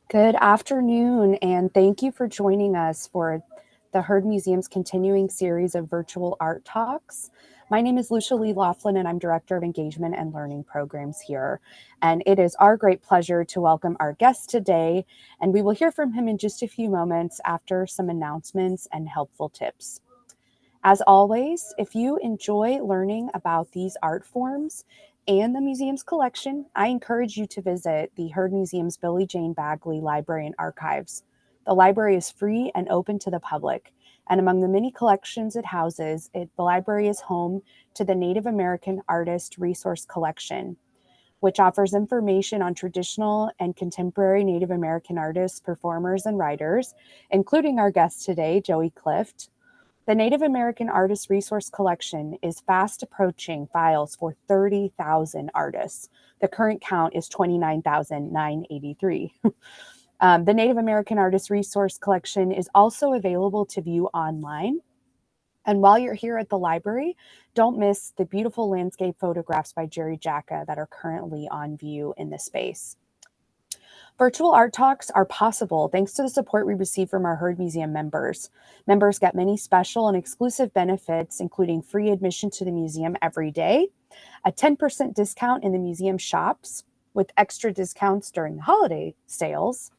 Good afternoon, and thank you for joining us for the Heard Museum's continuing series of virtual art talks. My name is Lucia Lee Laughlin, and I'm Director of Engagement and Learning Programs here. And it is our great pleasure to welcome our guest today, and we will hear from him in just a few moments after some announcements and helpful tips. As always, if you enjoy learning about these art forms and the museum's collection, I encourage you to visit the Heard Museum's Billie Jane Bagley Library and Archives. The library is free and open to the public, and among the many collections it houses, the library is home to the Native American Artist Resource Collection, which offers information on traditional and contemporary Native American artists, performers, and writers, including our guest today, Joey Clift. The Native American Artist Resource Collection is fast approaching files for 30,000 artists. The current count is 29,983. The Native American Artist Resource Collection is also available to view online. And while you're here at the library, don't miss the beautiful landscape photographs by Jerry Jacka that are currently on view in the space. Virtual art talks are possible thanks to the support we receive from our Heard Museum members. Members get many special and exclusive benefits, including free admission to the museum every day, a 10% discount in the museum shops, with extra discounts during the holiday sales,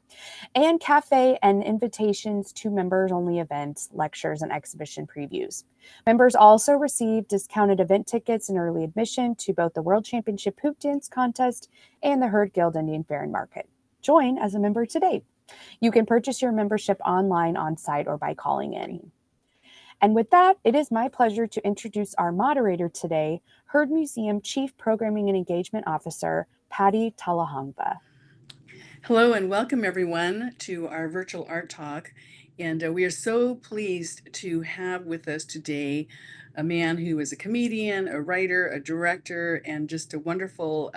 and cafe and invitations to members-only events, lectures, and exhibition previews. Members also receive discounted event tickets and early admission to both the World Championship Hoop Dance Contest and the Heard Guild Indian Fair and Market. Join as a member today. You can purchase your membership online, on site, or by calling in. And with that, it is my pleasure to introduce our moderator today, Heard Museum Chief Programming and Engagement Officer, Patty Talahongva. Hello and welcome everyone to our virtual art talk. And we are so pleased to have with us today a man who is a comedian, a writer, a director, and just a wonderful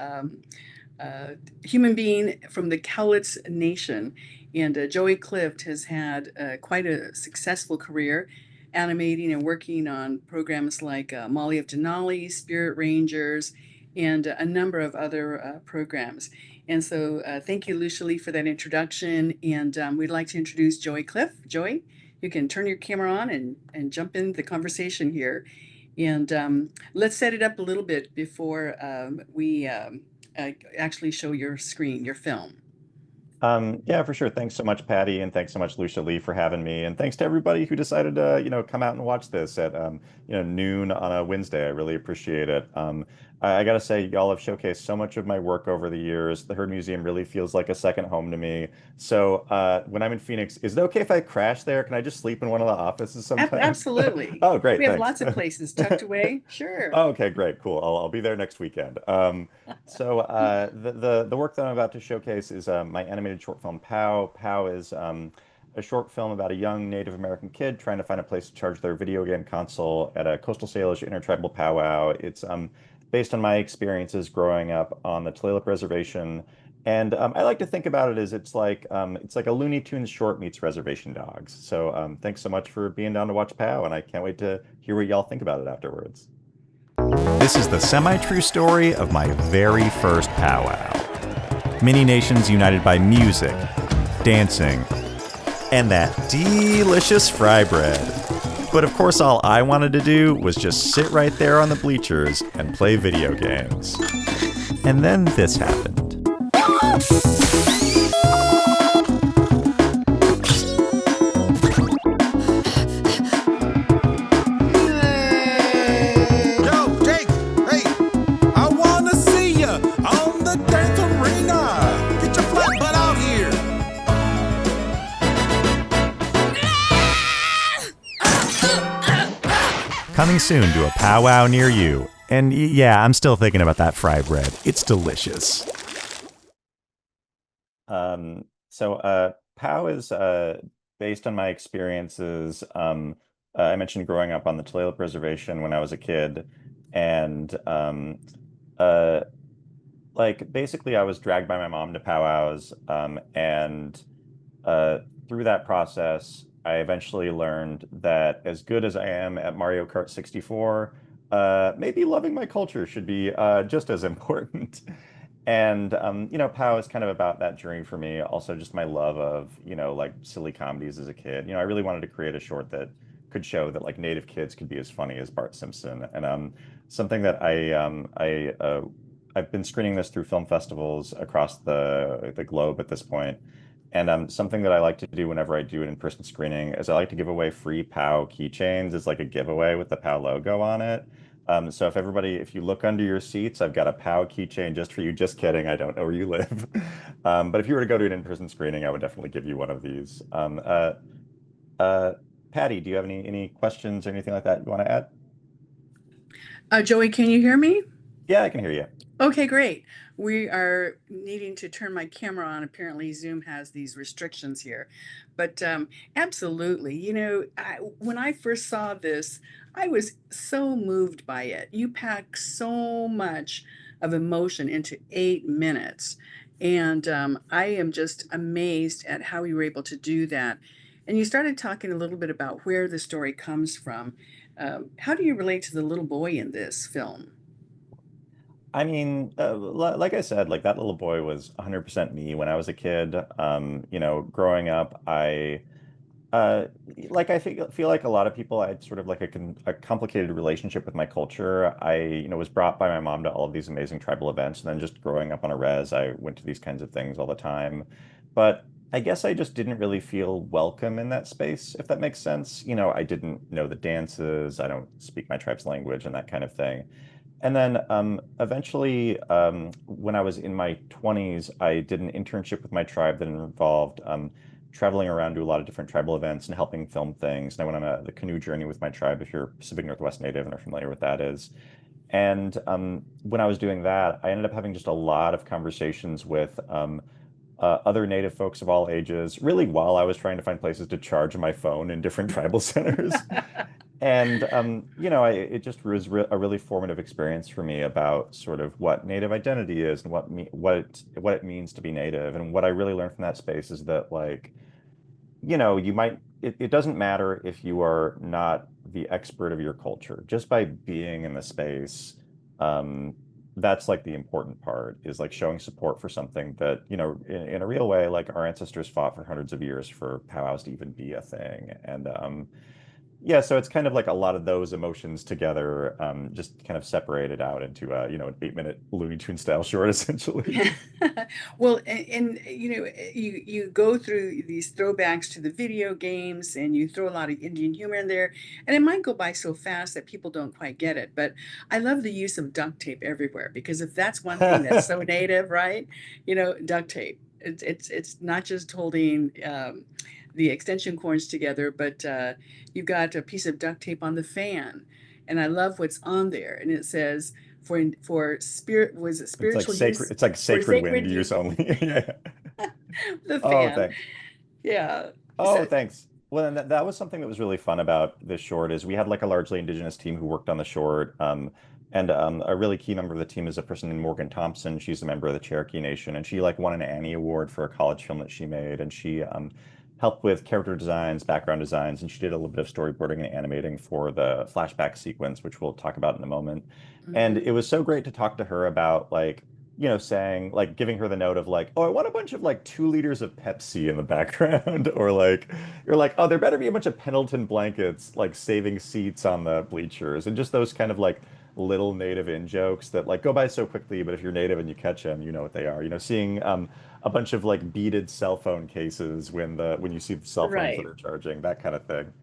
human being from the Cowlitz Nation. And Joey Clift has had quite a successful career animating and working on programs like Molly of Denali, Spirit Rangers, and a number of other programs. And so thank you, Lucia Lee, for that introduction. And we'd like to introduce Joey Clift. Joey, you can turn your camera on and jump into the conversation here. And let's set it up a little bit before we actually show your screen, your film. Yeah, for sure. Thanks so much, Patty, and thanks so much, Lucia Lee, for having me. And thanks to everybody who decided to, come out and watch this at, noon on a Wednesday. I really appreciate it. I gotta say, y'all have showcased so much of my work over the years. The Heard Museum really feels like a second home to me. So when I'm in Phoenix, is it okay if I crash there? Can I just sleep in one of the offices sometimes? Absolutely. Oh, great. We have Thanks. lots of places tucked away. Sure. Oh, okay, great, cool. I'll be there next weekend. The work that I'm about to showcase is my animated short film Pow. Pow is a short film about a young Native American kid trying to find a place to charge their video game console at a coastal Salish intertribal powwow. It's based on my experiences growing up on the Tulalip Reservation. And I like to think about it as it's like a Looney Tunes short meets Reservation Dogs. So thanks so much for being down to watch Pow, and I can't wait to hear what y'all think about it afterwards. This is the semi-true story of my very first powwow. Many nations united by music, dancing, and that delicious fry bread. But of course all I wanted to do was just sit right there on the bleachers and play video games. And then this happened. Coming soon to a powwow near you. And yeah, I'm still thinking about that fry bread. It's delicious. Pow is based on my experiences. I mentioned growing up on the Tulalip Reservation when I was a kid, and basically I was dragged by my mom to powwows, and through that process, I eventually learned that as good as I am at Mario Kart 64, maybe loving my culture should be just as important. And POW is kind of about that journey for me. Also, just my love of, like silly comedies as a kid. I really wanted to create a short that could show that like native kids could be as funny as Bart Simpson. And something that I've been screening this through film festivals across the globe at this point. And something that I like to do whenever I do an in-person screening is I like to give away free POW keychains as like a giveaway with the POW logo on it. So if you look under your seats, I've got a POW keychain just for you. Just kidding. I don't know where you live. But if you were to go to an in-person screening, I would definitely give you one of these. Uh, Patty, do you have any questions or anything like that you want to add? Joey, can you hear me? Yeah, I can hear you. Okay, great. We are needing to turn my camera on. Apparently, Zoom has these restrictions here. But absolutely, when I first saw this, I was so moved by it. You pack so much of emotion into 8 minutes. And I am just amazed at how you were able to do that. And you started talking a little bit about where the story comes from. How do you relate to the little boy in this film? I mean, like I said, like that little boy was 100% me when I was a kid. Growing up, uh, I feel like a lot of people, I had sort of like a complicated relationship with my culture. I, was brought by my mom to all of these amazing tribal events, and then just growing up on a res, I went to these kinds of things all the time. But I guess I just didn't really feel welcome in that space, if that makes sense. I didn't know the dances, I don't speak my tribe's language, and that kind of thing. And then eventually, when I was in my 20s, I did an internship with my tribe that involved traveling around to a lot of different tribal events and helping film things. And I went on the canoe journey with my tribe, if you're Pacific Northwest Native and are familiar with that is. And when I was doing that, I ended up having just a lot of conversations with other Native folks of all ages, really while I was trying to find places to charge my phone in different tribal centers. And it just was a really formative experience for me about sort of what Native identity is and what it means to be Native. And what I really learned from that space is that like, it doesn't matter if you are not the expert of your culture. Just by being in the space, um, that's like the important part is like showing support for something that, in a real way, like our ancestors fought for hundreds of years for powwows to even be a thing. And yeah, so it's kind of like a lot of those emotions together, just kind of separated out into an 8-minute Looney Tune style short, essentially. Well, and you go through these throwbacks to the video games, and you throw a lot of Indian humor in there, and it might go by so fast that people don't quite get it. But I love the use of duct tape everywhere, because if that's one thing that's so native, right? Duct tape. It's not just holding the extension cords together, but you've got a piece of duct tape on the fan, and I love what's on there, and it says for spirit, was it It's like spiritual sacred. use, It's like for sacred wind sacred use use. only. Yeah. The Oh, fan. thanks. Yeah. Oh, So thanks. Well, and that was something that was really fun about this short is we had like a largely indigenous team who worked on the short. And a really key member of the team is a person named Morgan Thompson. She's a member of the Cherokee Nation, and she like won an Annie Award for a college film that she made. And she helped with character designs, background designs, and she did a little bit of storyboarding and animating for the flashback sequence, which we'll talk about in a moment. And mhm. it was so great to talk to her about like saying like giving her the note of like, oh, I want a bunch of like 2 liters of Pepsi in the background, or like you're like, oh, there better be a bunch of Pendleton blankets like saving seats on the bleachers, and just those kind of like little native in jokes that like go by so quickly, but if you're native and you catch them, you know what they are. Seeing a bunch of like beaded cell phone cases when you see the cell phones that Right. are charging, that kind of thing.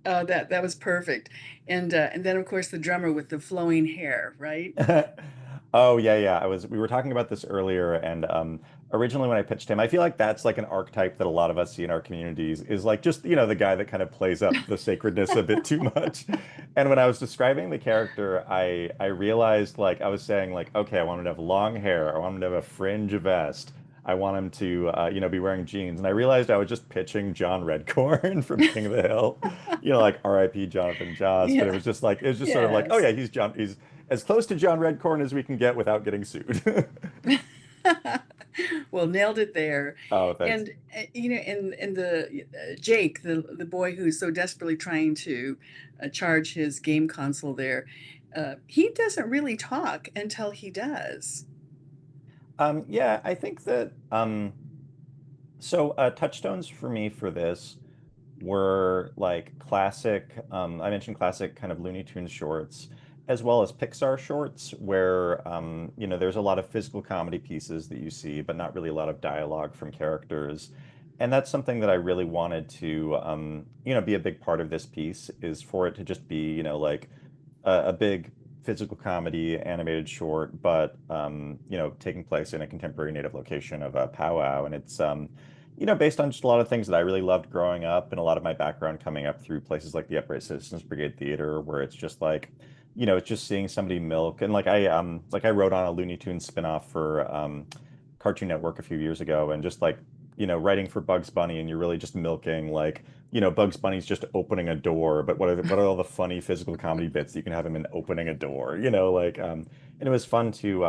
Oh, that was perfect. And then of course the drummer with the flowing hair, right? Oh yeah, yeah. We were talking about this earlier, and originally when I pitched him, I feel like that's like an archetype that a lot of us see in our communities is like just, the guy that kind of plays up the sacredness a bit too much. And when I was describing the character, I realized like I was saying like, okay, I want him to have long hair, I want him to have a fringe vest. I want him to, be wearing jeans. And I realized I was just pitching John Redcorn from King of the Hill, like R.I.P. Jonathan Joss. But it Yeah. was just like, it was just sort of like, oh Yes. yeah, he's as close to John Redcorn as we can get without getting sued. Well, nailed it there. Oh, thanks. And and the Jake, the boy who's so desperately trying to charge his game console there, he doesn't really talk until he does. Yeah, I think that touchstones for me for this were like classic, I mentioned classic kind of Looney Tunes shorts, as well as Pixar shorts, where, there's a lot of physical comedy pieces that you see, but not really a lot of dialogue from characters. And that's something that I really wanted to, be a big part of this piece, is for it to just be, like a big physical comedy animated short, but taking place in a contemporary native location of a powwow, and it's based on just a lot of things that I really loved growing up, and a lot of my background coming up through places like the Upright Citizens Brigade Theater, where it's just like, it's just seeing somebody milk, and like I wrote on a Looney Tunes spinoff for Cartoon Network a few years ago, and just like writing for Bugs Bunny, and you're really just milking like Bugs Bunny's just opening a door, but what are all the funny physical comedy bits that you can have him in opening a door, and it was fun to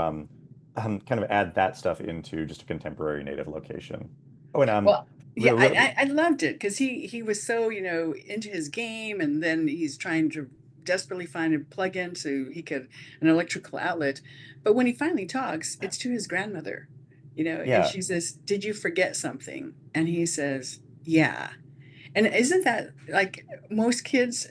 kind of add that stuff into just a contemporary native location. Oh, and Well, yeah, real, real, I loved it because he was so, into his game, and then he's trying to desperately find a plug-in so he could an electrical outlet. But when he finally talks, it's to his grandmother, and yeah, she says, "Did you forget something?" And he says, "Yeah." And isn't that like most kids?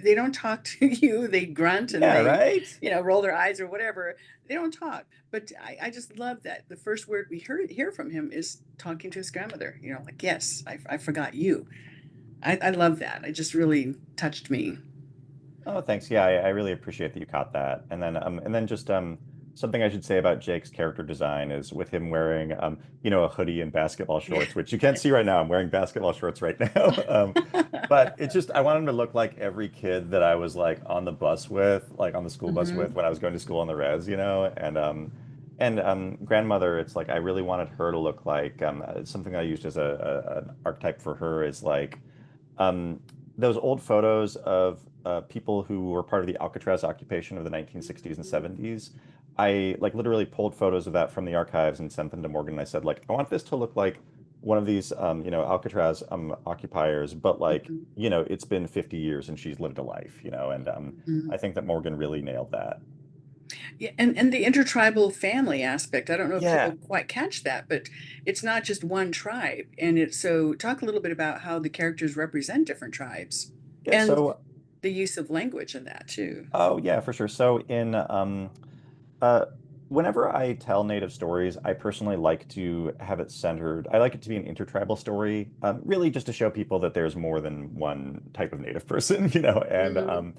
They don't talk to you. They grunt and yeah, they, right. roll their eyes or whatever. They don't talk. But I just love that the first word we hear from him is talking to his grandmother. Like, yes, I forgot you. I love that. It just really touched me. Oh, thanks. Yeah, I really appreciate that you caught that. And then just something I should say about Jake's character design is with him wearing a hoodie and basketball Yeah. shorts, which you can't see right now. I'm wearing basketball shorts right now. But it's just I want him to look like every kid that I was like on the bus with, like on the school bus with Hmm. when I was going to school on the res, grandmother, it's like I really wanted her to look like something I used as an archetype for her is like um, those old photos of people who were part of the Alcatraz occupation of the 1960s and 70s. I like literally pulled photos of that from the archives and sent them to Morgan. And I said, like, I want this to look like one of these, Alcatraz occupiers, but like, Hmm. it's been 50 years and she's lived a life, and I think that Morgan really nailed that. Yeah, and the intertribal family aspect. I don't know if people Yeah. quite catch that, but it's not just one tribe. And it's so talk a little bit about how the characters represent different tribes Yeah. and So, the use of language in that too. oh yeah, for sure. So in Uh, whenever I tell native stories, I personally like to have it centered. I like it to be an intertribal story, really just to show people that there's more than one type of native person, Hmm.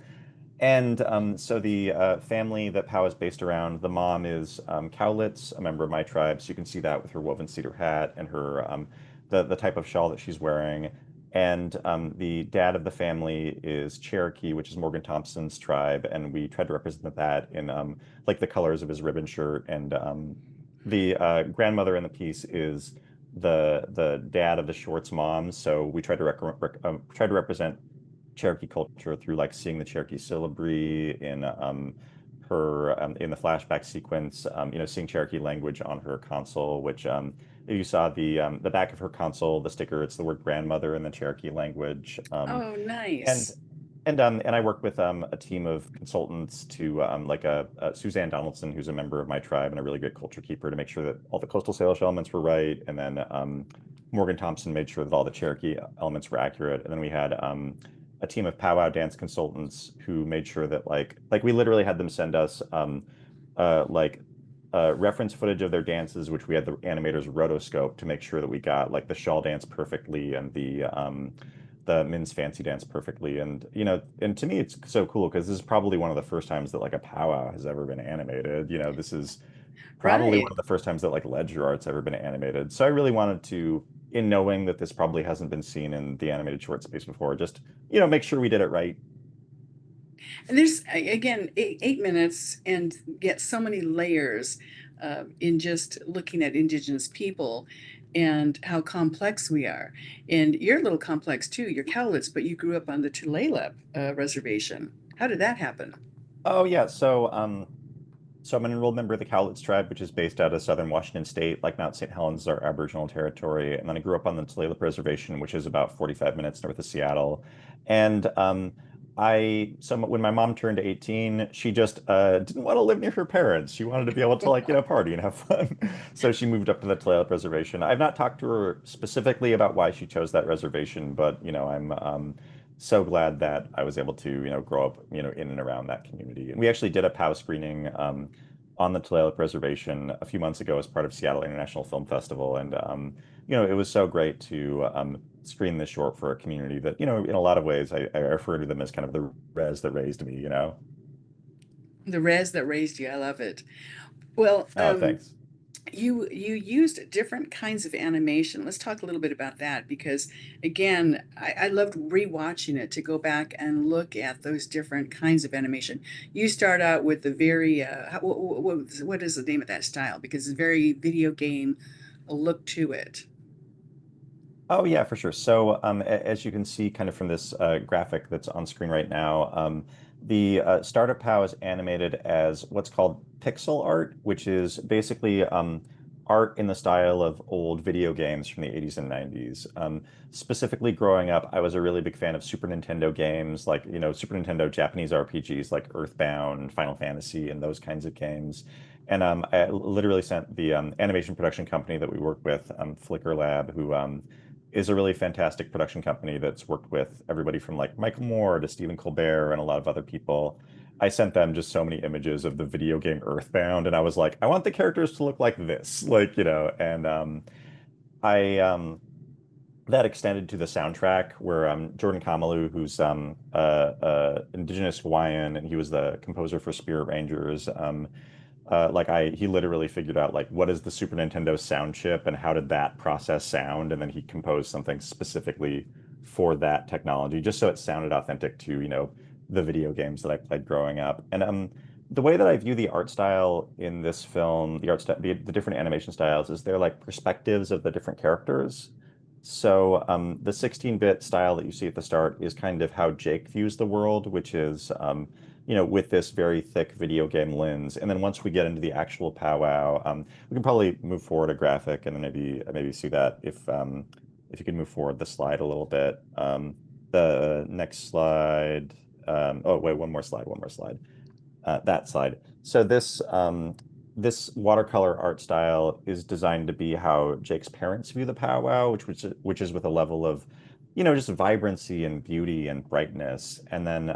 So the family that Pow is based around, the mom is Cowlitz, a member of my tribe. So you can see that with her woven cedar hat and her the type of shawl that she's wearing. And the dad of the family is Cherokee, which is Morgan Thompson's tribe, and we tried to represent that in like the colors of his ribbon shirt. And the grandmother in the piece is the dad of the short's mom. So we tried to try to represent Cherokee culture through like seeing the Cherokee syllabary in her in the flashback sequence, seeing Cherokee language on her console, which if you saw the back of her console, the sticker, it's the word grandmother in the Cherokee language. Oh, And nice. and I work with a team of consultants to like Suzanne Donaldson, who's a member of my tribe and a really good culture keeper, to make sure that all the coastal Salish elements were right, and then Morgan Thompson made sure that all the Cherokee elements were accurate, and then we had a team of powwow dance consultants who made sure that like we literally had them send us like reference footage of their dances, which we had the animators rotoscope to make sure that we got like the shawl dance perfectly and the Min's fancy dance perfectly. And and to me it's so cool because this is probably one of the first times that like a powwow has ever been animated. This is probably one Right. of the first times that like ledger art's ever been animated. So I really wanted to, in knowing that this probably hasn't been seen in the animated short space before, just make sure we did it right. And there's again 8 minutes and get so many layers in just looking at indigenous people and how complex we are. And you're a little complex too. You're Cowlitz, but you grew up on the Tulalip reservation. How did that happen? Oh yeah, so I'm an enrolled member of the Cowlitz tribe, which is based out of southern Washington State. Like Mount St. Helens is our Aboriginal territory. And then I grew up on the Tulalip Reservation, which is about 45 minutes north of Seattle. And So when my mom turned 18, she just didn't want to live near her parents. She wanted to be able to like, party and have fun. So she moved up to the Tulalip Reservation. I've not talked to her specifically about why she chose that reservation, but I'm so glad that I was able to, grow up, in and around that community. And we actually did a POW screening on the Tulalip Reservation a few months ago as part of Seattle International Film Festival. And it was so great to screen this short for a community that, in a lot of ways, I refer to them as kind of the res that raised me. The res that raised you. I love it. Well, Oh, thanks. you used different kinds of animation. Let's talk a little bit about that because, again, I loved rewatching it to go back and look at those different kinds of animation. You start out with the very what is the name of that style? Because it's very video game look to it. Oh yeah, for sure. So as you can see kind of from this graphic that's on screen right now, the Startup POW is animated as what's called pixel art, which is basically art in the style of old video games from the 80s and 90s. Specifically growing up, I was a really big fan of Super Nintendo games, like, Super Nintendo Japanese RPGs like Earthbound, Final Fantasy, and those kinds of games. And I literally sent the animation production company that we work with, Flickr Lab, who is a really fantastic production company that's worked with everybody from like Michael Moore to Stephen Colbert and a lot of other people. I sent them just so many images of the video game Earthbound, and I was like, I want the characters to look like this, like, and I that extended to the soundtrack where Jordan Kamalu, who's indigenous Hawaiian, and he was the composer for Spirit Rangers. He literally figured out like what is the Super Nintendo sound chip and how did that process sound, and then he composed something specifically for that technology, just so it sounded authentic to, the video games that I played growing up. And the way that I view the art style in this film, the different animation styles, is they're like perspectives of the different characters. So the 16-bit style that you see at the start is kind of how Jake views the world, which is with this very thick video game lens. And then once we get into the actual powwow, we can probably move forward a graphic and then maybe see that if you can move forward the slide a little bit. The next slide. Oh wait, one more slide. That slide. So this watercolor art style is designed to be how Jake's parents view the powwow, which is with a level of, just vibrancy and beauty and brightness. And then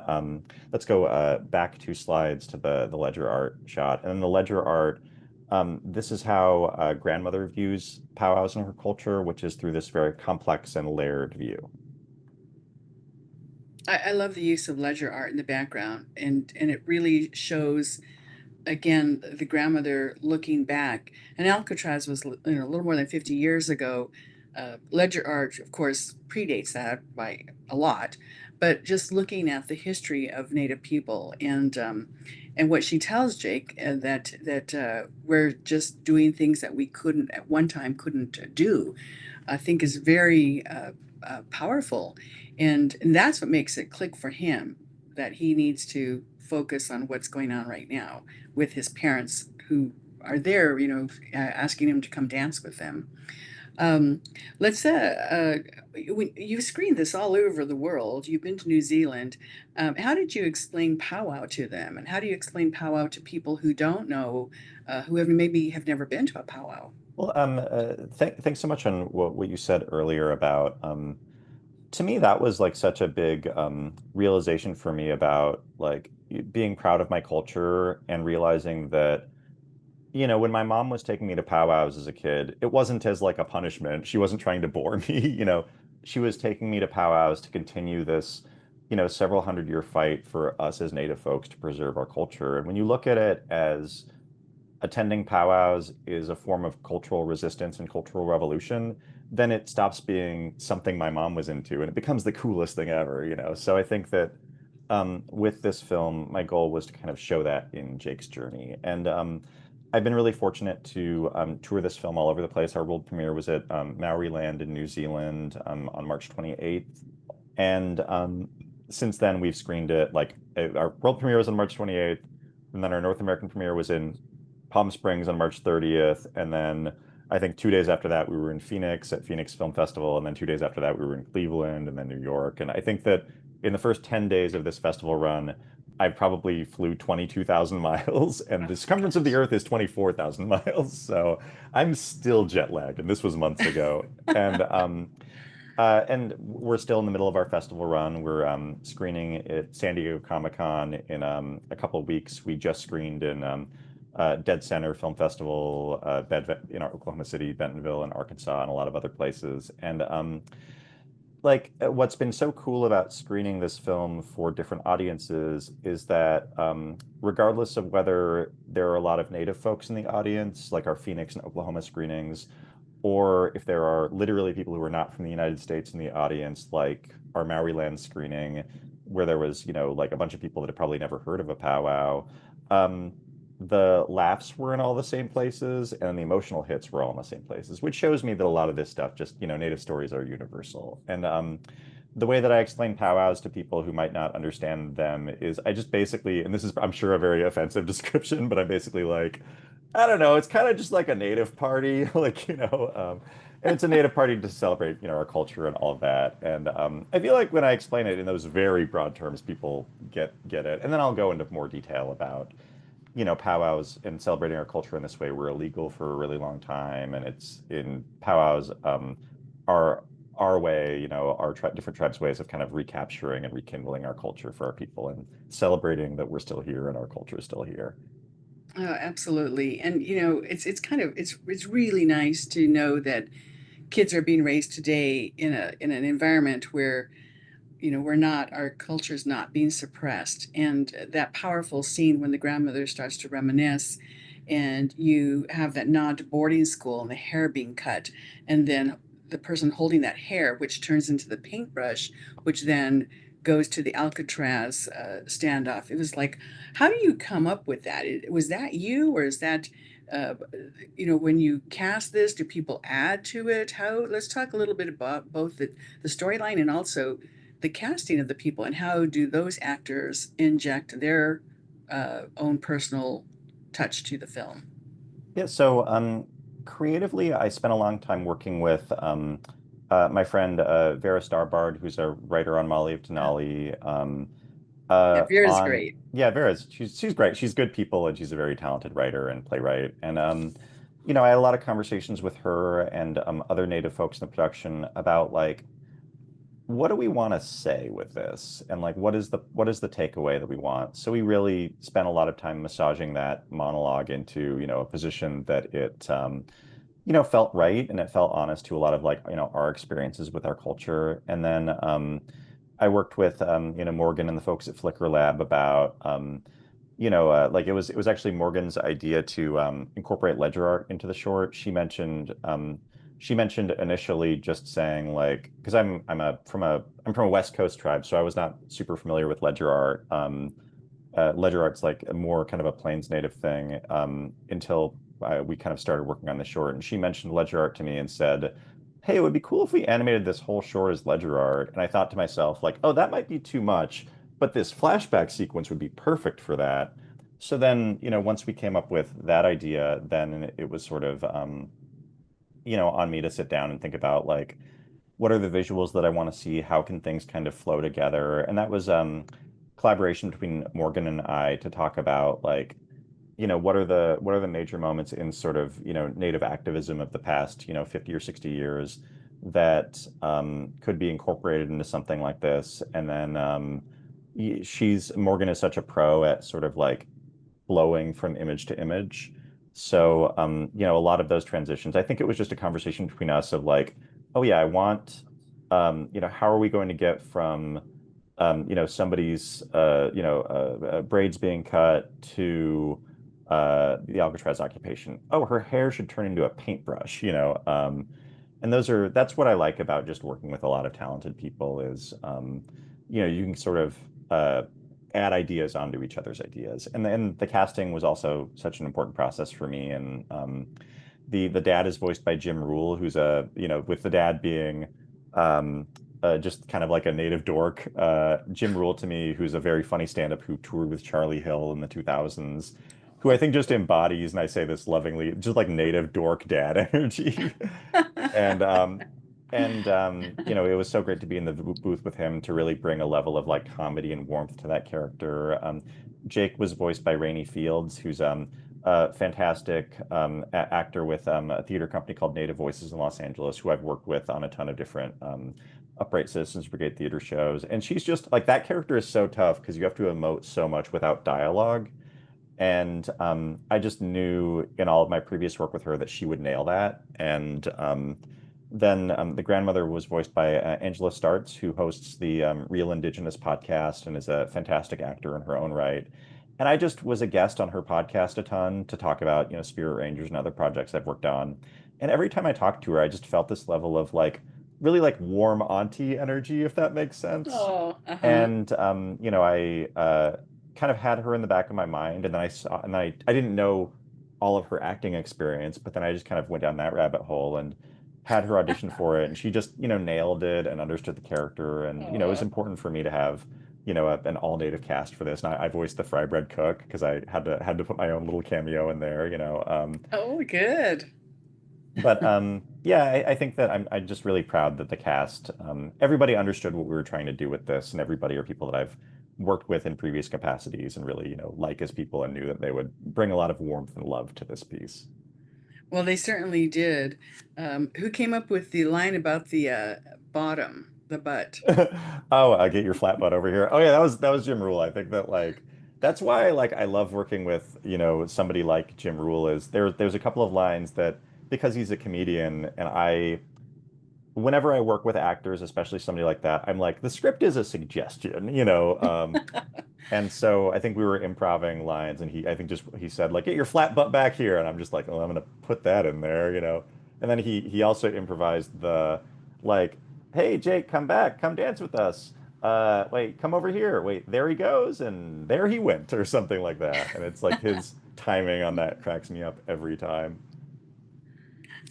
let's go back 2 slides to the ledger art shot. And then the ledger art, this is how grandmother views powwows in her culture, which is through this very complex and layered view. I love the use of ledger art in the background, and it really shows again the grandmother looking back. And Alcatraz was a little more than 50 years ago. Ledger art, of course, predates that by a lot, but just looking at the history of Native people and what she tells Jake that we're just doing things that we couldn't at one time couldn't do, I think is very powerful, and that's what makes it click for him, that he needs to focus on what's going on right now with his parents who are there, asking him to come dance with them. Um, let's you've screened this all over the world. You've been to New Zealand. How did you explain powwow to them, and how do you explain powwow to people who don't know, who have never been to a powwow? Well, thanks so much on what you said earlier about, to me, that was like such a big realization for me about like being proud of my culture and realizing that, when my mom was taking me to powwows as a kid, it wasn't as like a punishment. She wasn't trying to bore me, she was taking me to powwows to continue this, several hundred-year fight for us as Native folks to preserve our culture. And when you look at it as attending powwows is a form of cultural resistance and cultural revolution, then it stops being something my mom was into and it becomes the coolest thing ever. So I think that with this film, my goal was to kind of show that in Jake's journey. And I've been really fortunate to tour this film all over the place. Our world premiere was at Maori Land in New Zealand on March 28th. And since then, we've screened it. Like our world premiere was on March 28th, and then our North American premiere was in Palm Springs on March 30th. And then I think 2 days after that, we were in Phoenix at Phoenix Film Festival. And then 2 days after that, we were in Cleveland and then New York. And I think that in the first 10 days of this festival run, I probably flew 22,000 miles, and the circumference of the Earth is 24,000 miles. So I'm still jet lagged, and this was months ago. And we're still in the middle of our festival run. We're screening at San Diego Comic-Con in a couple of weeks. We just screened in Dead Center Film Festival, in Oklahoma City, Bentonville, and Arkansas, and a lot of other places. And what's been so cool about screening this film for different audiences is that regardless of whether there are a lot of Native folks in the audience, like our Phoenix and Oklahoma screenings, or if there are literally people who are not from the United States in the audience, like our Maryland screening, where there was, like a bunch of people that had probably never heard of a powwow, the laughs were in all the same places and the emotional hits were all in the same places, which shows me that a lot of this stuff just, Native stories are universal. And the way that I explain powwows to people who might not understand them is I just basically, and this is, I'm sure, a very offensive description, but I'm basically like, I don't know, it's kind of just like a Native party, and it's a Native party to celebrate, our culture and all of that. And I feel like when I explain it in those very broad terms, people get it. And then I'll go into more detail about, powwows and celebrating our culture in this way were illegal for a really long time, and it's in powwows are our way, our different tribes' ways of kind of recapturing and rekindling our culture for our people and celebrating that we're still here and our culture is still here. Oh, absolutely. And it's really nice to know that kids are being raised today in an environment where our culture's not being suppressed. And that powerful scene when the grandmother starts to reminisce and you have that nod to boarding school and the hair being cut, and then the person holding that hair, which turns into the paintbrush, which then goes to the Alcatraz standoff. It was like, how do you come up with that? Was that you, or is that, when you cast this, do people add to it? Let's talk a little bit about both the storyline and also the casting of the people, and how do those actors inject their own personal touch to the film? Yeah, so creatively, I spent a long time working with my friend Vera Starbard, who's a writer on Molly of Denali. Yeah, Vera's great. Yeah, she's great. She's good people, and she's a very talented writer and playwright. And I had a lot of conversations with her and other Native folks in the production about like, what do we want to say with this, and like what is the takeaway that we want. So we really spent a lot of time massaging that monologue into a position that it felt right and it felt honest to a lot of like our experiences with our culture. And then I worked with Morgan and the folks at Flickr Lab about like it was actually Morgan's idea to incorporate ledger art into the short. She mentioned initially just saying like, because I'm from a West Coast tribe, so I was not super familiar with ledger art. Ledger art's like a more kind of a Plains native thing until we kind of started working on the short. And she mentioned ledger art to me and said, "Hey, it would be cool if we animated this whole short as ledger art." And I thought to myself like, "Oh, that might be too much, but this flashback sequence would be perfect for that." So then, once we came up with that idea, then it was sort of on me to sit down and think about like, what are the visuals that I want to see? How can things kind of flow together? And that was collaboration between Morgan and I to talk about like, what are the major moments in sort of, Native activism of the past, 50 or 60 years that could be incorporated into something like this. And then Morgan is such a pro at sort of like flowing from image to image. So, a lot of those transitions, I think it was just a conversation between us of like, oh yeah, I want, how are we going to get from, somebody's, braids being cut to the Alcatraz occupation. Oh, her hair should turn into a paintbrush. And that's what I like about just working with a lot of talented people is, you can sort of add ideas onto each other's ideas. And then the casting was also such an important process for me. And the dad is voiced by Jim Rule, who's with the dad being just kind of like a native dork. Jim Rule to me, who's a very funny stand-up who toured with Charlie Hill in the 2000s, who I think just embodies, and I say this lovingly, just like native dork dad energy. And And it was so great to be in the booth with him to really bring a level of like comedy and warmth to that character. Jake was voiced by Rainey Fields, who's a fantastic actor with a theater company called Native Voices in Los Angeles, who I've worked with on a ton of different Upright Citizens Brigade theater shows. And she's just like that character is so tough because you have to emote so much without dialogue. And I just knew in all of my previous work with her that she would nail that. And then the grandmother was voiced by Angela Starts, who hosts the Real Indigenous podcast and is a fantastic actor in her own right. And I just was a guest on her podcast a ton to talk about, Spirit Rangers and other projects I've worked on. And every time I talked to her, I just felt this level of like really like warm auntie energy, if that makes sense. Oh, And I kind of had her in the back of my mind, and then I didn't know all of her acting experience, but then I just kind of went down that rabbit hole and had her audition for it, and she just nailed it and understood the character, and it was important for me to have an all native cast for this. And I voiced the fry bread cook because I had to put my own little cameo in there. Oh, good. But yeah, I think that I'm just really proud that the cast, everybody understood what we were trying to do with this, and everybody are people that I've worked with in previous capacities and really, like as people, and knew that they would bring a lot of warmth and love to this piece. Well, they certainly did. Who came up with the line about the bottom, the butt? Oh, get your flat butt over here. Oh yeah, that was Jim Rule. I think that like that's why like I love working with, somebody like Jim Rule is there's a couple of lines that because he's a comedian and whenever I work with actors, especially somebody like that, I'm like, the script is a suggestion. And so I think we were improvising lines, and I think just he said like, "Get your flat butt back here," and I'm just like, "Oh, I'm gonna put that in there." And then he also improvised the like, "Hey Jake, come back, come dance with us. Wait, come over here. Wait, there he goes, and there he went," or something like that. And it's like his timing on that cracks me up every time.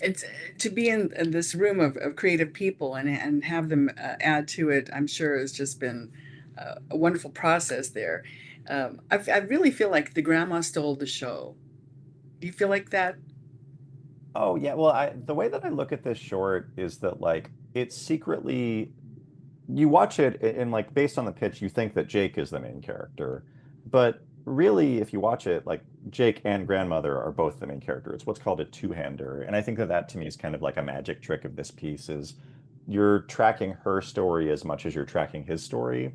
It's to be in this room of creative people and have them add to it. I'm sure has just been a wonderful process there. I really feel like the grandma stole the show. Do you feel like that? Oh yeah, well, the way that I look at this short is that like it's secretly you watch it and like based on the pitch, you think that Jake is the main character, but really, if you watch it, like Jake and grandmother are both the main character. It's what's called a two-hander, and I think that that to me is kind of like a magic trick of this piece is you're tracking her story as much as you're tracking his story,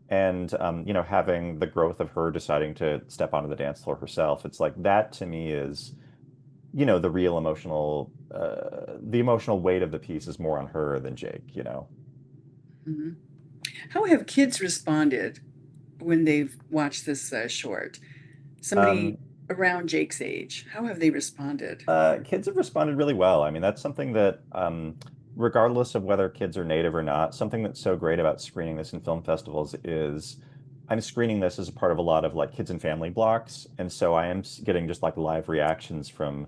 and having the growth of her deciding to step onto the dance floor herself. It's like that to me is the real the emotional weight of the piece is more on her than Jake. Hmm. How have kids responded when they've watched this short? Somebody Um, around Jake's age, how have they responded? Kids have responded really well. I mean, that's something that, regardless of whether kids are native or not, something that's so great about screening this in film festivals is I'm screening this as a part of a lot of like kids and family blocks. And so I am getting just like live reactions from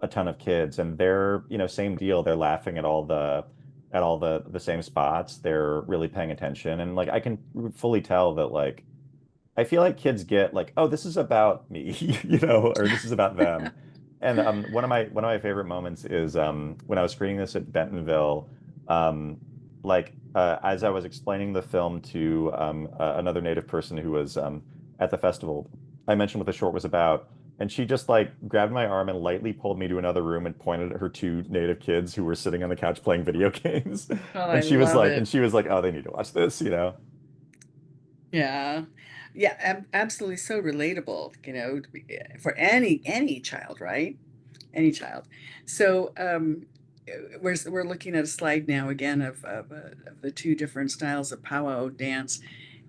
a ton of kids, and they're, same deal. They're laughing at all the same spots. They're really paying attention. And like I can fully tell that like I feel like kids get like, oh, this is about me, or this is about them. And one of my favorite moments is when I was screening this at Bentonville, as I was explaining the film to another Native person who was at the festival, I mentioned what the short was about, and she just like grabbed my arm and lightly pulled me to another room and pointed at her two Native kids who were sitting on the couch playing video games, Oh, I love it. she was like, oh, they need to watch this. Yeah. Yeah, absolutely so relatable, for any child, right? Any child. So we're looking at a slide now again of the two different styles of powwow dance,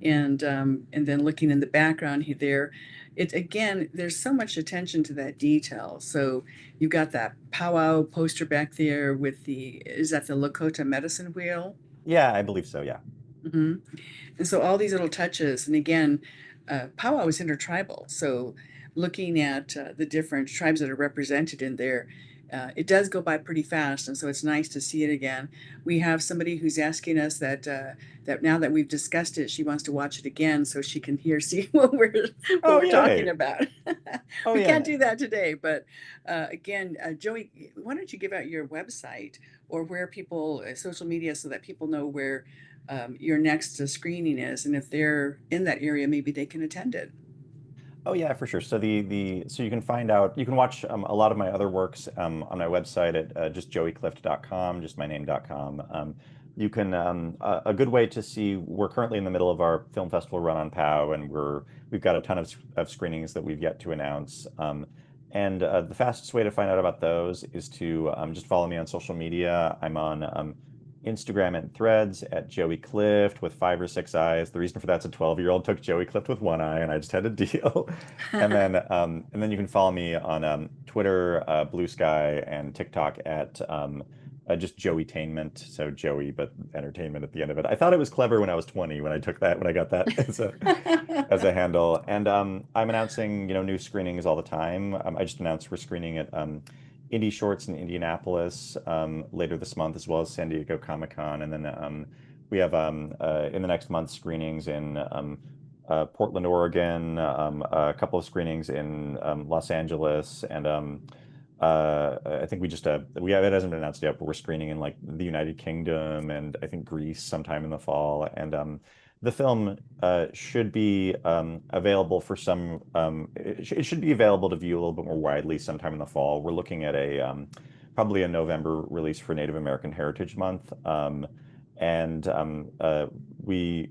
and then looking in the background there, it again there's so much attention to that detail. So you've got that powwow poster back there with the is that the Lakota medicine wheel? Yeah, I believe so. Yeah. Hmm. And so all these little touches, and again, powwow is intertribal. So looking at the different tribes that are represented in there, it does go by pretty fast, and so it's nice to see it again. We have somebody who's asking us that now that we've discussed it, she wants to watch it again so she can see what Oh, we're talking yay. about. Oh, We can't yeah. do that today, but again, Joey, why don't you give out your website or where people social media so that people know where your next screening is, and if they're in that area, maybe they can attend it. Oh yeah, for sure. So so you can find out, you can watch a lot of my other works on my website at just joeyclift.com, just my name.com. You can a good way to see, we're currently in the middle of our film festival run on POW, and we've got a ton of screenings that we've yet to announce. And the fastest way to find out about those is to just follow me on social media. I'm on Instagram and Threads at Joey Clift with 5 or 6 eyes. The reason for that's a 12-year-old took Joey Clift with one eye, and I just had a deal. And then you can follow me on Twitter, Blue Sky, and TikTok at just Joeytainment. So Joey, but entertainment at the end of it. I thought it was clever when I was 20 when I got that as a handle. And I'm announcing new screenings all the time. I just announced we're screening at Indie Shorts in Indianapolis later this month, as well as San Diego Comic-Con. And then we have in the next month screenings in Portland, Oregon, a couple of screenings in Los Angeles, and I think it hasn't been announced yet, but we're screening in like the United Kingdom and I think Greece sometime in the fall. And the film should be available for some. It should be available to view a little bit more widely sometime in the fall. We're looking at probably a November release for Native American Heritage Month, and we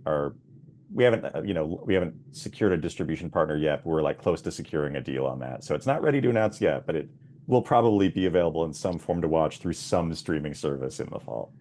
haven't we haven't secured a distribution partner yet, but we're like close to securing a deal on that. So it's not ready to announce yet, but it will probably be available in some form to watch through some streaming service in the fall.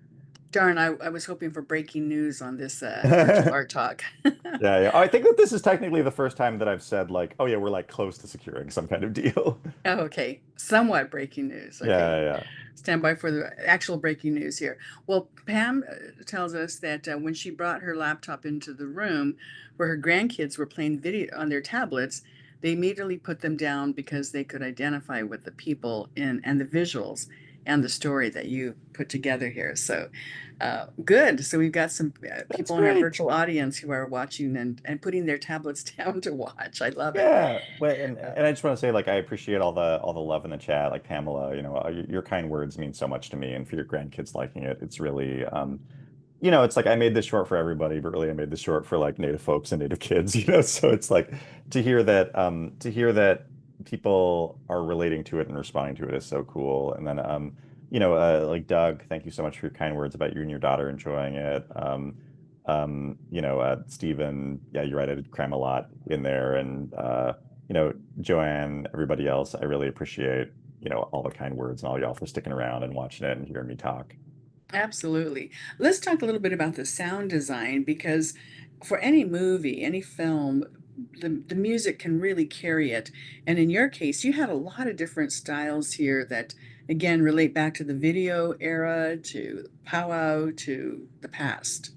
Darn, I was hoping for breaking news on this virtual art talk. Yeah, yeah. I think that this is technically the first time that I've said like, oh yeah, we're like close to securing some kind of deal. Oh, okay. Somewhat breaking news. Okay. Yeah, yeah. Stand by for the actual breaking news here. Well, Pam tells us that when she brought her laptop into the room where her grandkids were playing video on their tablets, they immediately put them down because they could identify with the people and the visuals and the story that you put together here. So good. So we've got some That's people in our great. virtual audience who are watching and putting their tablets down to watch. I love it. Yeah. Well, and I just want to say like I appreciate all the love in the chat. Like Pamela, your kind words mean so much to me, and for your grandkids liking it, it's really it's like I made this short for everybody, but really I made this short for like Native folks and Native kids, so it's like to hear that people are relating to it and responding to it is so cool. And then like Doug, thank you so much for your kind words about you and your daughter enjoying it. Stephen, yeah, you're right, I did cram a lot in there. And Joanne, everybody else, I really appreciate all the kind words and all y'all for sticking around and watching it and hearing me talk. Absolutely. Let's talk a little bit about the sound design because for any movie, any film, the music can really carry it. And in your case, you had a lot of different styles here that, again, relate back to the video era, to powwow, to the past.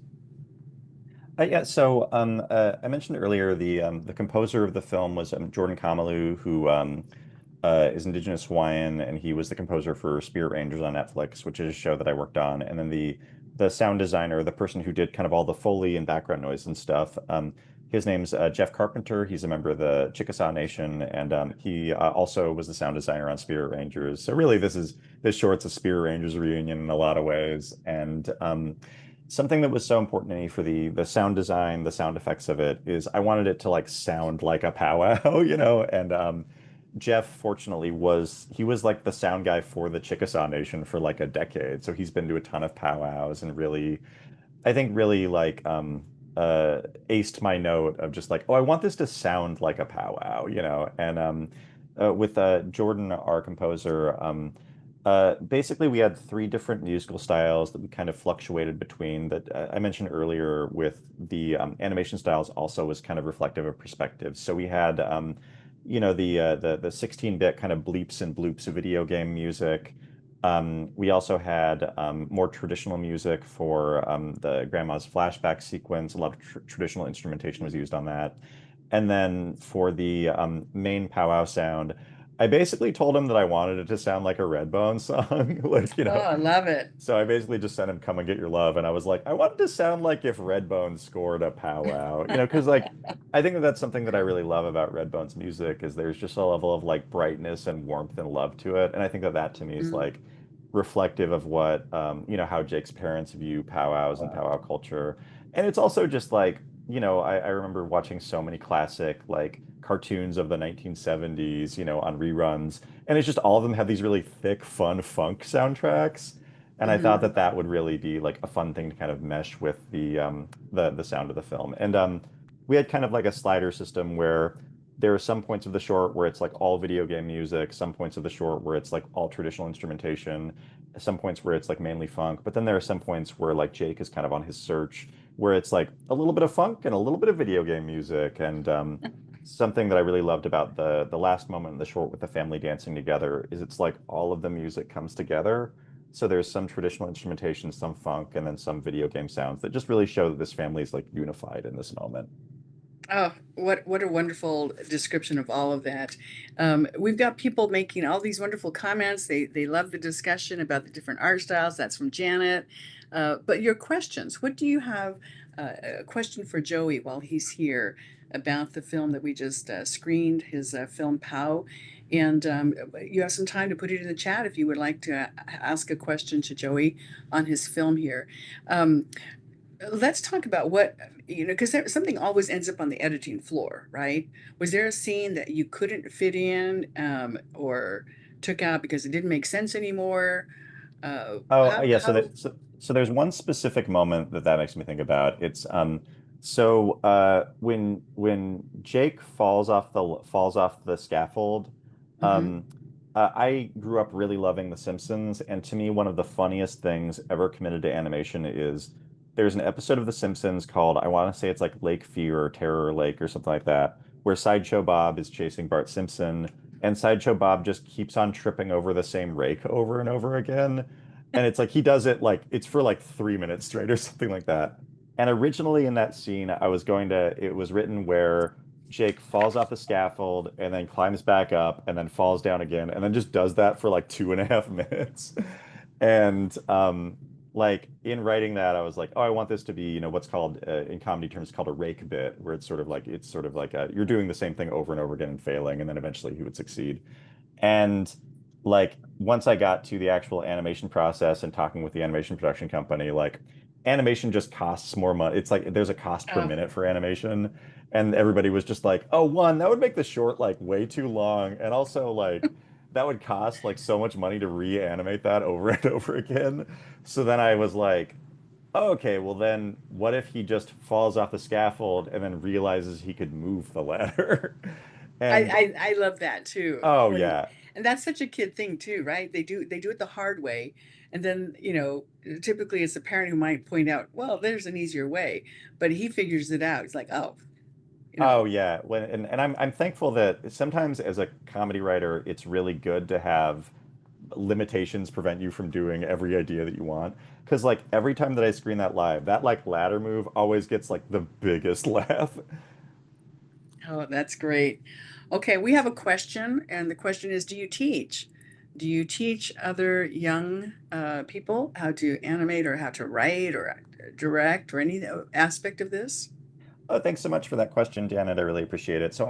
Yeah, so I mentioned earlier the composer of the film was Jordan Kamalu, who is Indigenous Hawaiian, and he was the composer for Spirit Rangers on Netflix, which is a show that I worked on. And then the sound designer, the person who did kind of all the Foley and background noise and stuff, his name's Jeff Carpenter. He's a member of the Chickasaw Nation, and he also was the sound designer on Spirit Rangers. So really, this short's a Spirit Rangers reunion in a lot of ways. And something that was so important to me for the sound design, the sound effects of it, is I wanted it to like sound like a powwow, and Jeff, fortunately, was like the sound guy for the Chickasaw Nation for like a decade. So he's been to a ton of powwows and really, I think really like aced my note of just like, oh, I want this to sound like a powwow, And with Jordan, our composer, basically we had 3 different musical styles that we kind of fluctuated between that I mentioned earlier with the animation styles also was kind of reflective of perspective. So we had the 16-bit kind of bleeps and bloops of video game music. We also had more traditional music for the grandma's flashback sequence. A lot of traditional instrumentation was used on that. And then for the main powwow sound, I basically told him that I wanted it to sound like a Redbone song, like, Oh, I love it. So I basically just sent him "Come and Get Your Love," and I was like, I want it to sound like if Redbone scored a powwow, because like I think that that's something that I really love about Redbone's music is there's just a level of like brightness and warmth and love to it, and I think that that to me is Mm, like reflective of what how Jake's parents view powwows and powwow culture, and it's also just like I remember watching so many classic like cartoons of the 1970s, on reruns, and it's just all of them have these really thick, fun funk soundtracks. And I thought mhm. that that would really be like a fun thing to kind of mesh with the sound of the film. And we had kind of like a slider system where there are some points of the short where it's like all video game music, some points of the short where it's like all traditional instrumentation, some points where it's like mainly funk, but then there are some points where like Jake is kind of on his search where it's like a little bit of funk and a little bit of video game music. And something that I really loved about the last moment in the short with the family dancing together is it's like all of the music comes together. So there's some traditional instrumentation, some funk, and then some video game sounds that just really show that this family is like unified in this moment. Oh, what a wonderful description of all of that. We've got people making all these wonderful comments. They love the discussion about the different art styles. That's from Janet. But your questions, what do you have a question for Joey while he's here about the film that we just screened, his film Pow? And you have some time to put it in the chat if you would like to ask a question to Joey on his film here. Um, let's talk about what, because something always ends up on the editing floor, right? Was there a scene that you couldn't fit in, or took out because it didn't make sense anymore? Oh, How yeah. So how that so there's one specific moment that makes me think about. It's when Jake falls off the scaffold. Mhm. um I grew up really loving The Simpsons, and to me, one of the funniest things ever committed to animation is there's an episode of The Simpsons called, I want to say it's like Lake Fear or Terror Lake or something like that, where Sideshow Bob is chasing Bart Simpson, and Sideshow Bob just keeps on tripping over the same rake over and over again. And it's like he does it like it's for like 3 minutes straight or something like that. And originally in that scene, it was written where Jake falls off the scaffold and then climbs back up and then falls down again and then just does that for like 2.5 minutes. And like in writing that, I was like, oh, I want this to be, what's called in comedy terms called a rake bit, where it's sort of like you're doing the same thing over and over again and failing, and then eventually he would succeed. And like once I got to the actual animation process and talking with the animation production company, like animation just costs more money. It's like there's a cost per Oh, minute for animation. And everybody was just like, oh, one, that would make the short like way too long. And also like that would cost like so much money to reanimate that over and over again. So then I was like, oh, okay, well then what if he just falls off the scaffold and then realizes he could move the ladder? And I love that too. oh When yeah. and that's such a kid thing too, right? They do it the hard way, and then typically it's the parent who might point out, well, there's an easier way, but he figures it out. He's like, oh, you Oh know, yeah, and I'm thankful that sometimes as a comedy writer, it's really good to have limitations prevent you from doing every idea that you want. Because like every time that I screen that live, that like ladder move always gets like the biggest laugh. oh, that's great. Okay, we have a question, and the question is, do you teach? Do you teach other young people how to animate or how to write or direct or any aspect of this? Oh, thanks so much for that question, Janet. I really appreciate it. So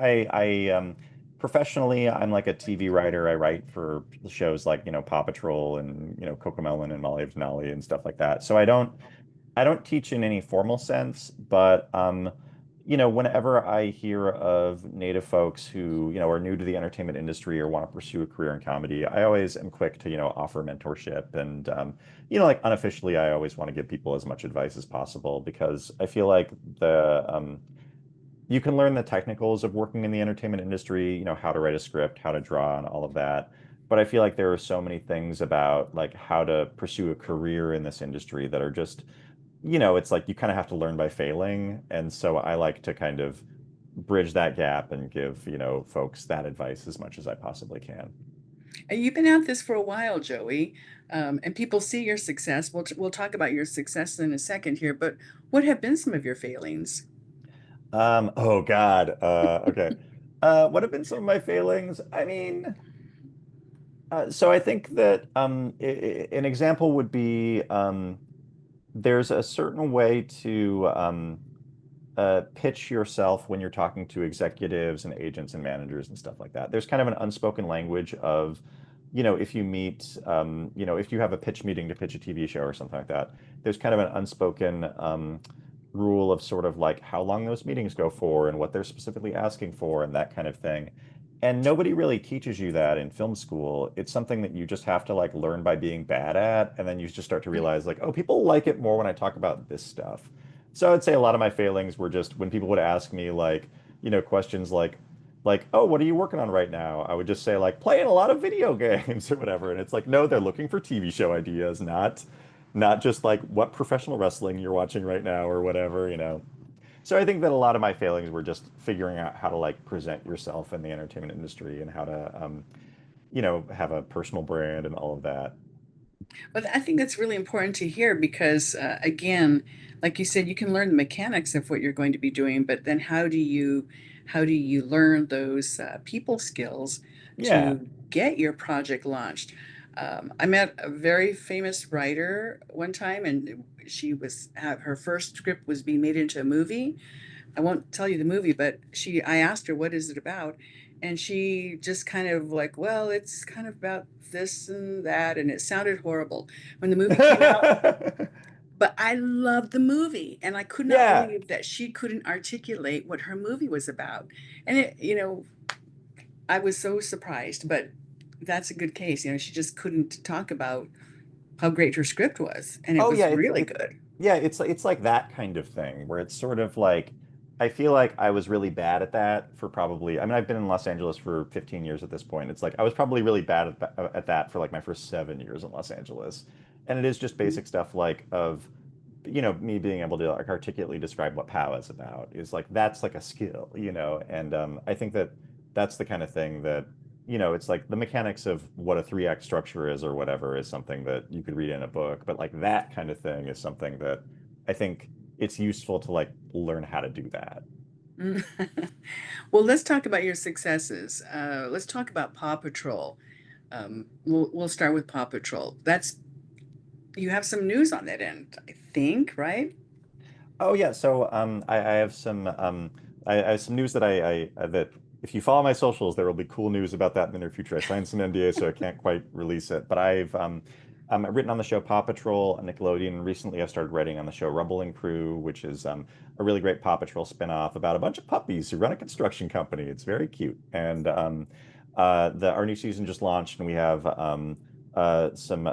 professionally, I'm like a TV writer. I write for shows like, Paw Patrol and, Cocomelon and Molly of Denali and stuff like that. So I don't teach in any formal sense, but whenever I hear of Native folks who, are new to the entertainment industry or want to pursue a career in comedy, I always am quick to, offer mentorship. And like unofficially, I always want to give people as much advice as possible because I feel like the you can learn the technicals of working in the entertainment industry, how to write a script, how to draw, and all of that. But I feel like there are so many things about like how to pursue a career in this industry that are just it's like you kind of have to learn by failing. And so I like to kind of bridge that gap and give, folks that advice as much as I possibly can. And you've been at this for a while, Joey, and people see your success. We'll talk about your success in a second here, but what have been some of your failings? Oh God. Okay. What have been some of my failings? I mean, So I think that an example would be there's a certain way to pitch yourself when you're talking to executives and agents and managers and stuff like that. There's kind of an unspoken language of, if you meet, if you have a pitch meeting to pitch a TV show or something like that, there's kind of an unspoken rule of sort of like how long those meetings go for and what they're specifically asking for and that kind of thing. And nobody really teaches you that in film school. It's something that you just have to like learn by being bad at, and then you just start to realize like, oh, people like it more when I talk about this stuff. So I'd say a lot of my failings were just when people would ask me like, questions like, oh, what are you working on right now? I would just say like playing a lot of video games or whatever. And it's like, no, they're looking for TV show ideas, not just like what professional wrestling you're watching right now or whatever. So I think that a lot of my failings were just figuring out how to like present yourself in the entertainment industry and how to have a personal brand and all of that. But I think that's really important to hear because, again, like you said, you can learn the mechanics of what you're going to be doing, but then how do you learn those people skills Yeah. to get your project launched? I met a very famous writer one time, and her first script was being made into a movie. I won't tell you the movie, but I asked her, what is it about? And she just kind of like, well, it's kind of about this and that. And it sounded horrible when the movie came out. But I loved the movie, and I could not Yeah. believe that she couldn't articulate what her movie was about. And I was so surprised, but that's a good case. She just couldn't talk about how great her script was, and it Oh yeah, was really good. yeah, it's like that kind of thing where it's sort of like I feel like I was really bad at that for probably I mean I've been in Los Angeles for 15 years at this point. It's like I was probably really bad at that for like my first 7 years in Los Angeles. And it is just basic stuff like of me being able to like articulately describe what POW is about is like that's like a skill. And I think that that's the kind of thing that it's like the mechanics of what a 3 act structure is or whatever is something that you could read in a book, but like that kind of thing is something that I think it's useful to like learn how to do that. Well, let's talk about your successes. Let's talk about Paw Patrol. We'll start with Paw Patrol. That's You have some news on that end, I think, right? Oh yeah, so I have some news that that if you follow my socials, there will be cool news about that in the near future. I signed some NDA, so I can't quite release it. But I've written on the show Paw Patrol on Nickelodeon. And recently, I started writing on the show Rumble and Crew, which is a really great Paw Patrol spinoff about a bunch of puppies who run a construction company. It's very cute, and the our new season just launched, and we have some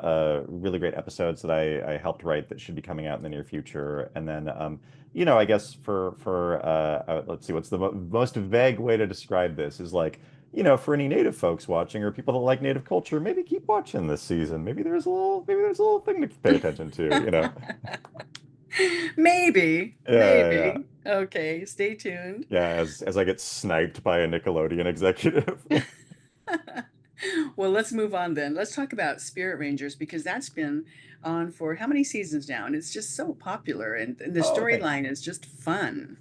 really great episodes that I helped write that should be coming out in the near future. And then, I guess for let's see, what's the most vague way to describe this is like, for any Native folks watching or people that like Native culture, maybe keep watching this season. Maybe there's a little thing to pay attention to. Maybe. Yeah. Okay, stay tuned. Yeah, as I get sniped by a Nickelodeon executive. Well, let's move on then. Let's talk about Spirit Rangers because that's been on for how many seasons now? And it's just so popular, and the Oh, thanks. storyline is just fun.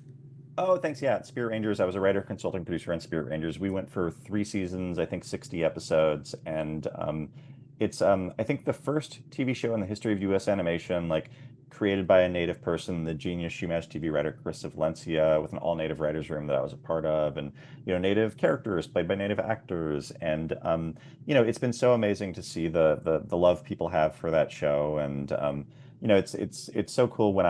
Oh, thanks. Yeah, Spirit Rangers. I was a writer, consulting producer on Spirit Rangers. We went for 3 seasons, I think 60 episodes, and it's I think the first TV show in the history of U.S. animation, like created by a native person, the genius Shumash TV writer Chris Valencia, with an all-native writers room that I was a part of, and native characters played by native actors, and it's been so amazing to see the love people have for that show, and it's so cool when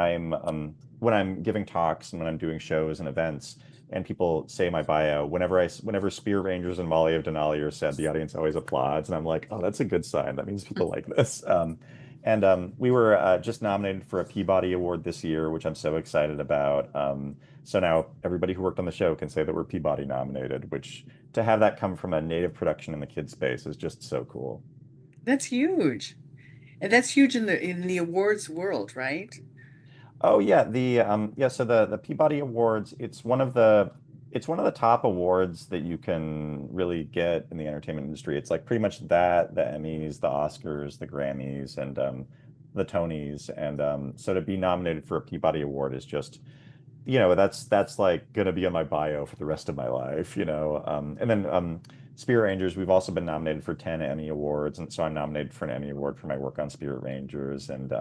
I'm giving talks and when I'm doing shows and events and people say my bio, whenever Spear Rangers and Molly of Denali are said, the audience always applauds. And I'm like, oh, that's a good sign. That means people like this. And we were just nominated for a Peabody Award this year, which I'm so excited about. So now everybody who worked on the show can say that we're Peabody nominated, which to have that come from a native production in the kids space is just so cool. That's huge. And that's huge in the awards world, right? Oh yeah, so the Peabody Awards, it's one of the top awards that you can really get in the entertainment industry. It's like pretty much that, the Emmys, the Oscars, the Grammys, and the Tonys. And so to be nominated for a Peabody Award is just that's like gonna be on my bio for the rest of my life, you know. And then Spirit Rangers, we've also been nominated for 10 Emmy Awards, and so I'm nominated for an Emmy Award for my work on Spirit Rangers. And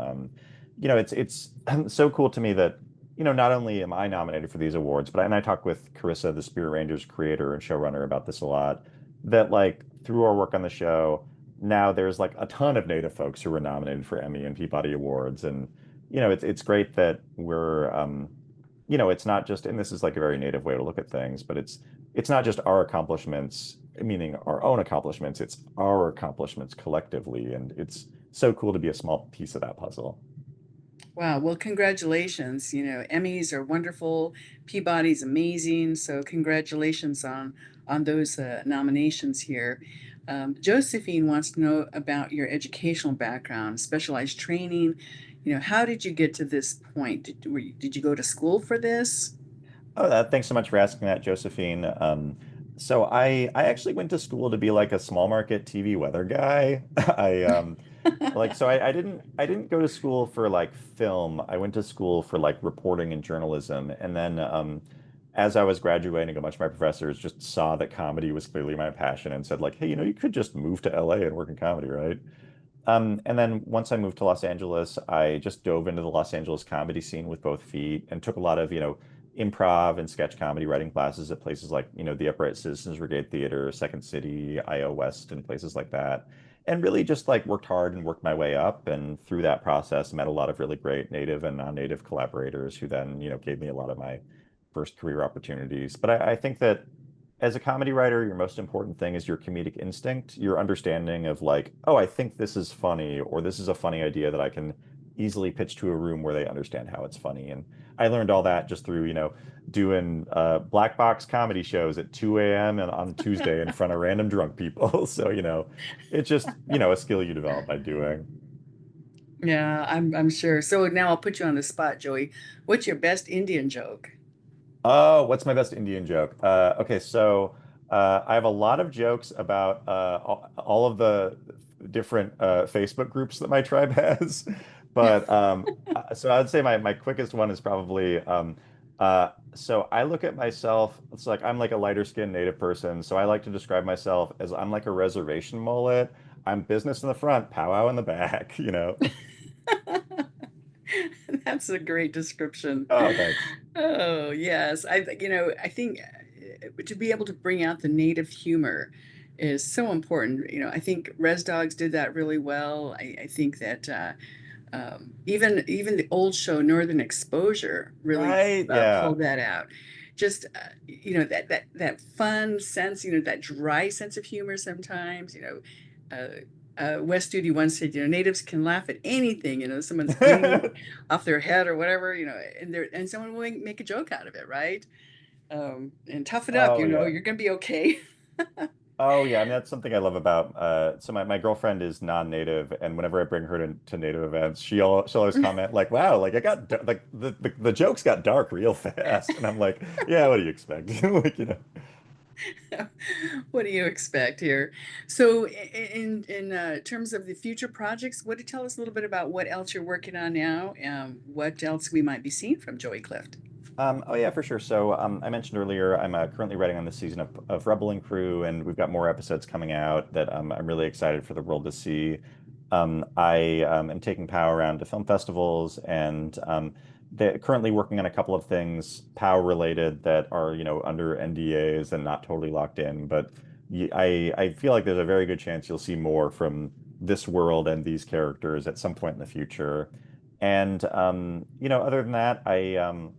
it's so cool to me that, not only am I nominated for these awards, but and I talk with Carissa, the Spirit Rangers creator and showrunner, about this a lot, that like through our work on the show, now there's like a ton of Native folks who were nominated for Emmy and Peabody Awards. And it's great that we're it's not just, and this is like a very Native way to look at things, but it's not just our accomplishments, meaning our own accomplishments, it's our accomplishments collectively. And it's so cool to be a small piece of that puzzle. Wow. Well, congratulations. Emmys are wonderful. Peabody's amazing. So congratulations on those nominations here. Josephine wants to know about your educational background, specialized training. How did you get to this point? Did you go to school for this? Oh, thanks so much for asking that, Josephine. So I actually went to school to be like a small market TV weather guy. I didn't go to school for like film. I went to school for like reporting and journalism. And then as I was graduating, a bunch of my professors just saw that comedy was clearly my passion and said like, hey, you could just move to LA and work in comedy, right? And then once I moved to Los Angeles, I just dove into the Los Angeles comedy scene with both feet and took a lot of, improv and sketch comedy writing classes at places like, the Upright Citizens Brigade Theater, Second City, IO West, and places like that. And really just like worked hard and worked my way up. And through that process, met a lot of really great native and non-native collaborators who then, gave me a lot of my first career opportunities. But I think that as a comedy writer, your most important thing is your comedic instinct, your understanding of like, oh, I think this is funny, or this is a funny idea that I can easily pitch to a room where they understand how it's funny. And I learned all that just through, doing black box comedy shows at 2 a.m. and on Tuesday in front of random drunk people. So, it's just, a skill you develop by doing. Yeah, I'm sure. So now I'll put you on the spot, Joey. What's your best Indian joke? Oh, what's my best Indian joke? Okay, so I have a lot of jokes about all of the different Facebook groups that my tribe has. But so I would say my quickest one is probably so I look at myself, it's like I'm like a lighter skinned native person. So I like to describe myself as I'm like a reservation mullet. I'm business in the front, powwow in the back, That's a great description. Oh, thanks. Oh, yes. I think to be able to bring out the native humor is so important. I think Res Dogs did that really well. I think that even the old show Northern Exposure really Right? Yeah. pulled that out. Just that fun sense, that dry sense of humor sometimes. West Studi once said, natives can laugh at anything. Someone's bleeding off their head or whatever, and someone will make a joke out of it, right? And tough it up, Oh, yeah. you're gonna be okay. Oh yeah, I mean that's something I love about so my girlfriend is non-native, and whenever I bring her to native events, she'll always comment like, "Wow, like I got like the jokes got dark real fast," and I'm like, "Yeah, what do you expect?" Like What do you expect here? So, in terms of the future projects, what to tell us a little bit about what else you're working on now, what else we might be seeing from Joey Clift? Oh yeah, for sure. So I mentioned earlier, I'm currently writing on this season of Rebel and Crew, and we've got more episodes coming out that I'm really excited for the world to see. I am taking POW around to film festivals, and they're currently working on a couple of things POW related that are under NDAs and not totally locked in. But I feel like there's a very good chance you'll see more from this world and these characters at some point in the future. And other than that, I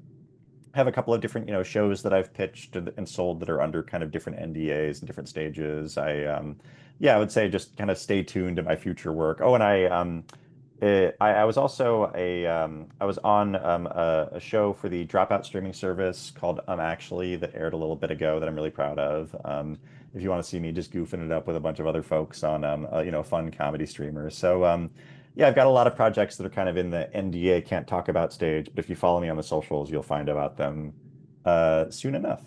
have a couple of different, shows that I've pitched and sold that are under kind of different NDAs and different stages. Yeah, I would say just kind of stay tuned to my future work. Oh, and I was also I was on a show for the Dropout streaming service called Actually that aired a little bit ago that I'm really proud of. If you want to see me just goofing it up with a bunch of other folks on fun comedy streamers. So yeah, I've got a lot of projects that are kind of in the NDA can't talk about stage, but if you follow me on the socials, you'll find about them soon enough.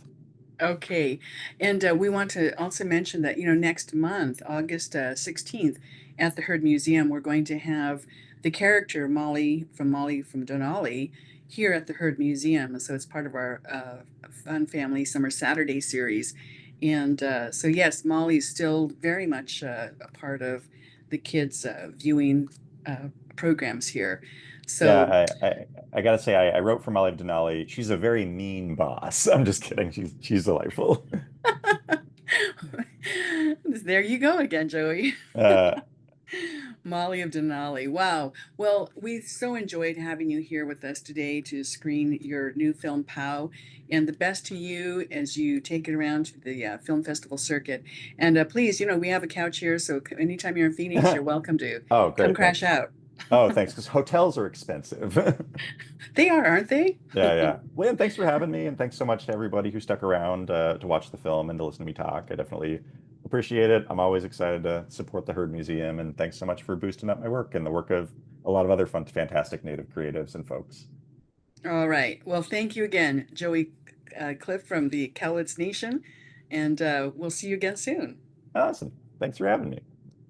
Okay. And we want to also mention that, next month, August 16th, at the Heard Museum, we're going to have the character Molly from Denali here at the Heard Museum. So it's part of our Fun Family Summer Saturday series. And so, yes, Molly's still very much a part of the kids' viewing programs here. So, Yeah, I gotta say, I wrote for Molly Denali. She's a very mean boss. I'm just kidding. She's delightful. there you go again, Joey. Uh, Molly of Denali. Wow. Well, we so enjoyed having you here with us today to screen your new film, Pow. And the best to you as you take it around to the film festival circuit. And please, we have a couch here. So anytime you're in Phoenix, you're welcome to oh, come great. crash Thanks. out. Oh, thanks. Because hotels are expensive. They are, aren't they? Yeah. Well, and thanks for having me, and thanks so much to everybody who stuck around to watch the film and to listen to me talk. I definitely appreciate it. I'm always excited to support the Heard Museum, and thanks so much for boosting up my work and the work of a lot of other fun, fantastic Native creatives and folks. All right. Well, thank you again, Joey Clift from the Cowlitz Nation, and we'll see you again soon. Awesome. Thanks for having me.